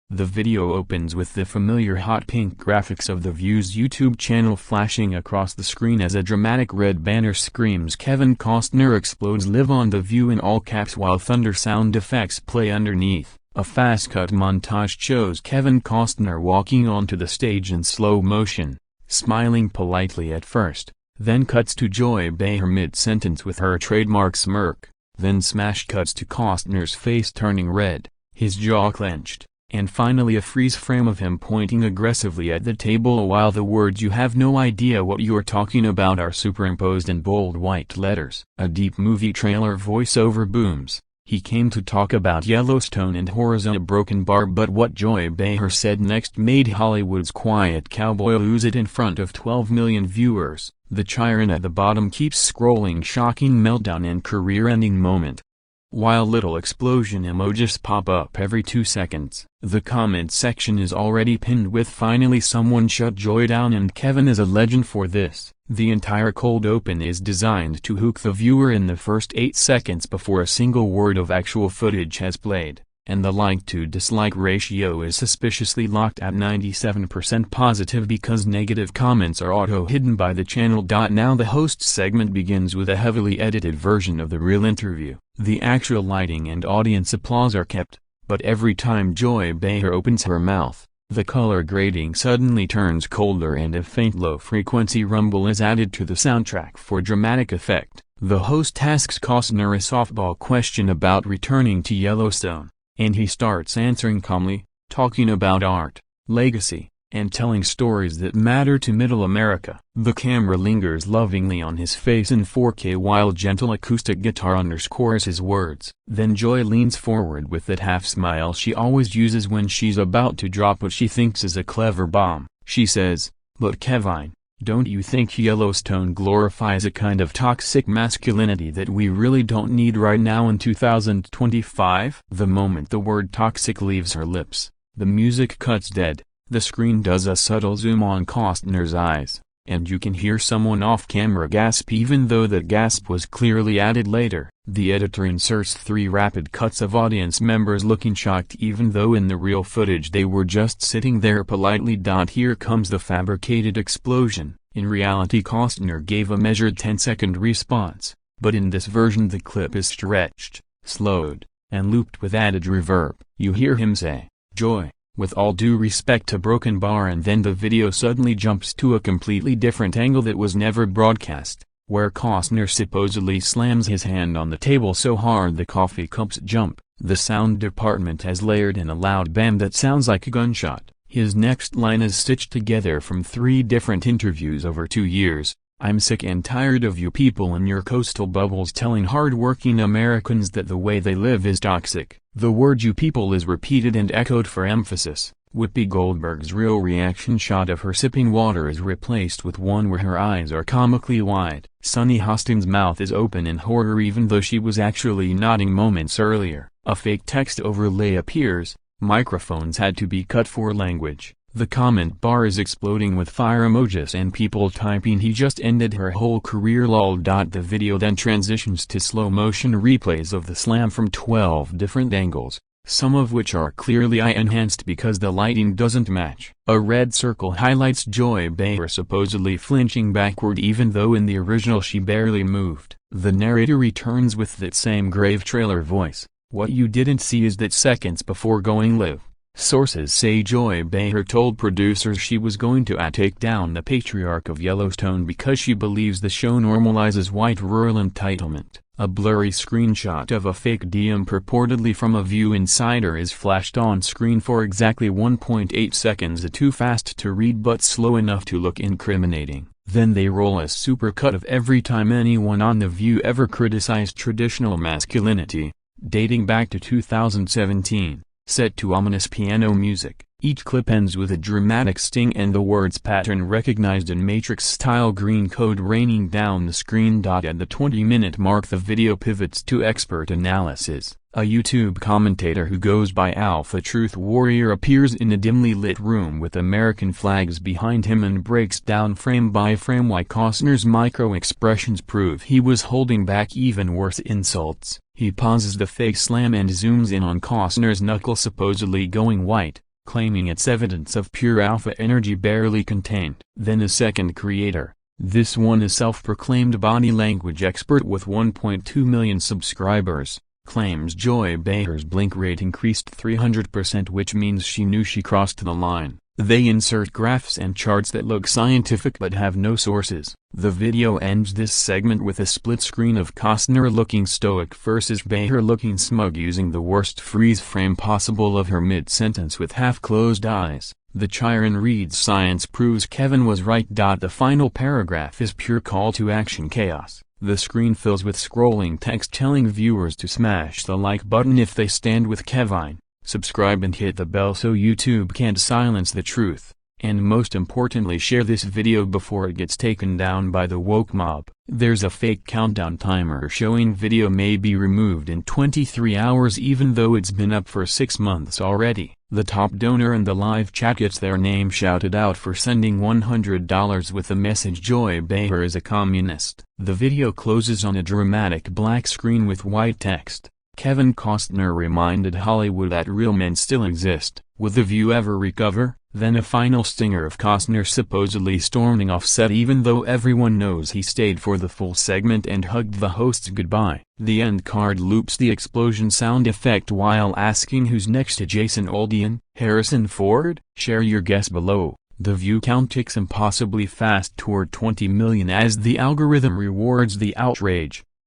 The video opens with the familiar hot pink graphics of The View's YouTube channel flashing across the screen as a dramatic red banner screams Kevin Costner explodes live on The View in all caps while thunder sound effects play underneath. A fast-cut montage shows Kevin Costner walking onto the stage in slow motion, smiling politely at first, then cuts to Joy Behar mid-sentence with her trademark smirk, then smash cuts to Costner's face turning red, his jaw clenched, and finally a freeze frame of him pointing aggressively at the table while the words "You have no idea what you're talking about" are superimposed in bold white letters. A deep movie trailer voiceover booms. He came to talk about Yellowstone and horrors on a broken bar, but what Joy Behar said next made Hollywood's quiet cowboy lose it in front of 12 million viewers. The chiron at the bottom keeps scrolling shocking meltdown and career-ending moment, while little explosion emojis pop up every 2 seconds. The comment section is already pinned with "Finally someone shut Joy down and Kevin is a legend for this." The entire cold open is designed to hook the viewer in the first 8 seconds before a single word of actual footage has played, and the like-to-dislike ratio is suspiciously locked at 97% positive because negative comments are auto-hidden by the channel. Now the host segment begins with a heavily edited version of the real interview. The actual lighting and audience applause are kept, but every time Joy Behar opens her mouth, the color grading suddenly turns colder and a faint low-frequency rumble is added to the soundtrack for dramatic effect. The host asks Costner a softball question about returning to Yellowstone, and he starts answering calmly, talking about art, legacy, and telling stories that matter to Middle America. The camera lingers lovingly on his face in 4K while gentle acoustic guitar underscores his words. Then Joy leans forward with that half smile she always uses when she's about to drop what she thinks is a clever bomb. She says, "But Kevin, don't you think Yellowstone glorifies a kind of toxic masculinity that we really don't need right now in 2025? The moment the word toxic leaves her lips, the music cuts dead. The screen does a subtle zoom on Costner's eyes, and you can hear someone off-camera gasp even though that gasp was clearly added later. The editor inserts 3 rapid cuts of audience members looking shocked even though in the real footage they were just sitting there politely. Here comes the fabricated explosion. In reality Costner gave a measured 10-second response, but in this version the clip is stretched, slowed, and looped with added reverb. You hear him say, "Joy, with all due respect to broken bar," and then the video suddenly jumps to a completely different angle that was never broadcast, where Costner supposedly slams his hand on the table so hard the coffee cups jump. The sound department has layered in a loud bam that sounds like a gunshot. His next line is stitched together from 3 different interviews over 2 years. "I'm sick and tired of you people in your coastal bubbles telling hard-working Americans that the way they live is toxic." The word "you people" is repeated and echoed for emphasis. Whoopi Goldberg's real reaction shot of her sipping water is replaced with one where her eyes are comically wide. Sunny Hostin's mouth is open in horror even though she was actually nodding moments earlier. A fake text overlay appears. Microphones had to be cut for language. The comment bar is exploding with fire emojis and people typing "he just ended her whole career lol." The video then transitions to slow-motion replays of the slam from 12 different angles, some of which are clearly eye-enhanced because the lighting doesn't match. A red circle highlights Joy Behar supposedly flinching backward even though in the original she barely moved. The narrator returns with that same grave trailer voice, "What you didn't see is that seconds before going live, sources say Joy Behar told producers she was going to take down the patriarch of Yellowstone because she believes the show normalizes white rural entitlement." A blurry screenshot of a fake DM purportedly from a View insider is flashed on screen for exactly 1.8 seconds, too fast to read but slow enough to look incriminating. Then they roll a supercut of every time anyone on The View ever criticized traditional masculinity, dating back to 2017. Set to ominous piano music. Each clip ends with a dramatic sting and the words pattern recognized in Matrix-style green code raining down the screen. At the 20-minute mark the video pivots to expert analysis. A YouTube commentator who goes by Alpha Truth Warrior appears in a dimly lit room with American flags behind him and breaks down frame by frame why Costner's micro-expressions prove he was holding back even worse insults. He pauses the fake slam and zooms in on Costner's knuckle supposedly going white, claiming it's evidence of pure alpha energy barely contained. Then a second creator, this one a self-proclaimed body language expert with 1.2 million subscribers, claims Joy Behar's blink rate increased 300%, which means she knew she crossed the line. They insert graphs and charts that look scientific but have no sources. The video ends this segment with a split screen of Costner looking stoic versus Behar looking smug, using the worst freeze frame possible of her mid-sentence with half-closed eyes. The Chiron reads, "Science proves Kevin was right." The final paragraph is pure call to action chaos. The screen fills with scrolling text telling viewers to smash the like button if they stand with Kevin, subscribe and hit the bell so YouTube can't silence the truth, and most importantly share this video before it gets taken down by the woke mob. There's a fake countdown timer showing video may be removed in 23 hours even though it's been up for 6 months already. The top donor in the live chat gets their name shouted out for sending $100 with the message "Joy Behar is a communist." The video closes on a dramatic black screen with white text. Kevin Costner reminded Hollywood that real men still exist. Will the View ever recover? Then a final stinger of Costner supposedly storming off set even though everyone knows he stayed for the full segment and hugged the hosts goodbye. The end card loops the explosion sound effect while asking who's next to Jason Aldean, Harrison Ford? Share your guess below. The view count ticks impossibly fast toward 20 million as the algorithm rewards the outrage.